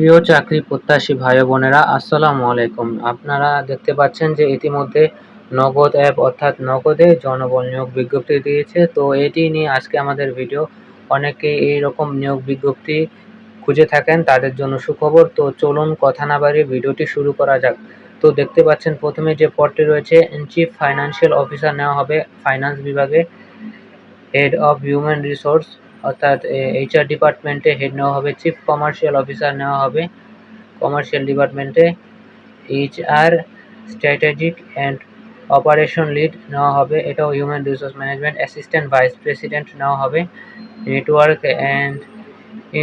প্রিয় চাকরি প্রত্যাশী ভাই ও বোনেরা, আসসালামু আলাইকুম। আপনারা দেখতে পাচ্ছেন যে ইতিমধ্যে নগদ অ্যাপ অর্থাৎ নগদে জনবল নিয়োগ বিজ্ঞপ্তি দিয়েছে। তো এটি নিয়ে আজকে আমাদের ভিডিও। অনেকে এইরকম নিয়োগ বিজ্ঞপ্তি খুঁজে থাকেন, তাদের জন্য সুখবর। তো চলুন কথা না বাড়িয়ে ভিডিওটি শুরু করা যাক। তো দেখতে পাচ্ছেন প্রথমে যে পদটি রয়েছে, চিফ ফাইন্যান্সিয়াল অফিসার নেওয়া হবে ফাইন্যান্স বিভাগে। হেড অফ হিউম্যান রিসোর্স অর্থাৎ HR ডিপার্টমেন্টে হেড নেওয়া হবে। চিফ কমার্শিয়াল অফিসার নেওয়া হবে কমার্শিয়াল ডিপার্টমেন্টে। HR strategic and operation lead নেওয়া হবে, এটাও human resource management. Assistant vice president নেওয়া হবে নেটওয়ার্ক অ্যান্ড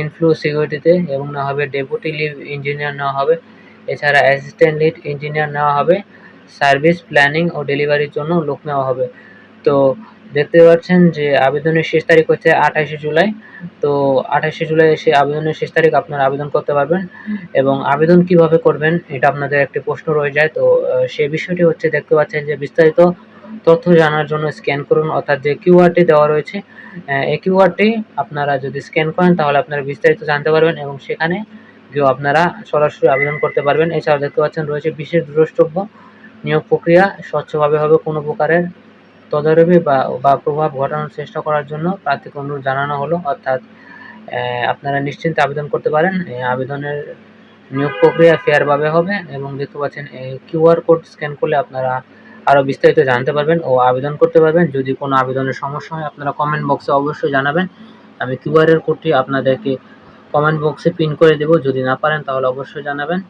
ইনফ্লো সিকিউরিটিতে, এবং নেওয়া হবে ডেপুটি লিড ইঞ্জিনিয়ার নেওয়া হবে। এছাড়া অ্যাসিস্ট্যান্ট লিড ইঞ্জিনিয়ার নেওয়া হবে। সার্ভিস প্ল্যানিং ও ডেলিভারির জন্য লোক নেওয়া হবে। তো দেখতে পাচ্ছেন যে আবেদনের শেষ তারিখ হচ্ছে 28শে জুলাই। তো 28শে জুলাই এসে আবেদনের শেষ তারিখ, আপনারা আবেদন করতে পারবেন। এবং আবেদন কিভাবে করবেন এটা আপনাদের একটি প্রশ্ন রয়ে যায়। তো সেই বিষয়টি হচ্ছে, দেখতে পাচ্ছেন যে বিস্তারিত তথ্য জানার জন্য স্ক্যান করুন, অর্থাৎ যে কিউআরটি দেওয়া রয়েছে, এই কিউআরটি আপনারা যদি স্ক্যান করেন তাহলে আপনারা বিস্তারিত জানতে পারবেন এবং সেখানে গিয়েও আপনারা সরাসরি আবেদন করতে পারবেন। এছাড়াও দেখতে পাচ্ছেন রয়েছে বিশেষ দ্রষ্টব্য, নিয়োগ প্রক্রিয়া স্বচ্ছভাবে হবে, কোনো প্রকারের তদারকি বা প্রভাব ঘটানোর চেষ্টা করার জন্য প্রার্থীকে অনুরোধ জানানো হলো। অর্থাৎ আপনারা নিশ্চিন্তে আবেদন করতে পারেন। আবেদনের নিয়োগ প্রক্রিয়া ফেয়ারভাবে হবে এবং দেখতে পাচ্ছেন কিউআর কোড স্ক্যান করলে আপনারা আরও বিস্তারিত জানতে পারবেন ও আবেদন করতে পারবেন। যদি কোনো আবেদনের সমস্যা হয় আপনারা কমেন্ট বক্সে অবশ্যই জানাবেন। আমি কিউআর কোডটি আপনাদেরকে কমেন্ট বক্সে পিন করে দেব, যদি না পারেন তাহলে অবশ্যই জানাবেন।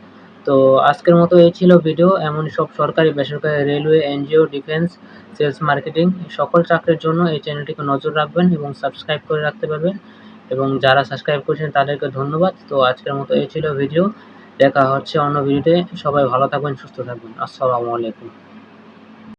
তো আজকের মতো এই ছিল ভিডিও। এমন সব সরকারি, বেসরকারি, railway, NGO, defence, sales, marketing সকল চাকরির জন্য এই চ্যানেলটিকে নজর রাখবেন এবং সাবস্ক্রাইব করে রাখতে পারবেন। এবং যারা সাবস্ক্রাইব করেছেন তাদেরকে ধন্যবাদ। তো আজকের মতো এই ছিল ভিডিও। দেখা হচ্ছে অন্য ভিডিওতে। সবাই ভালো থাকবেন, সুস্থ থাকবেন। আসসালামু আলাইকুম।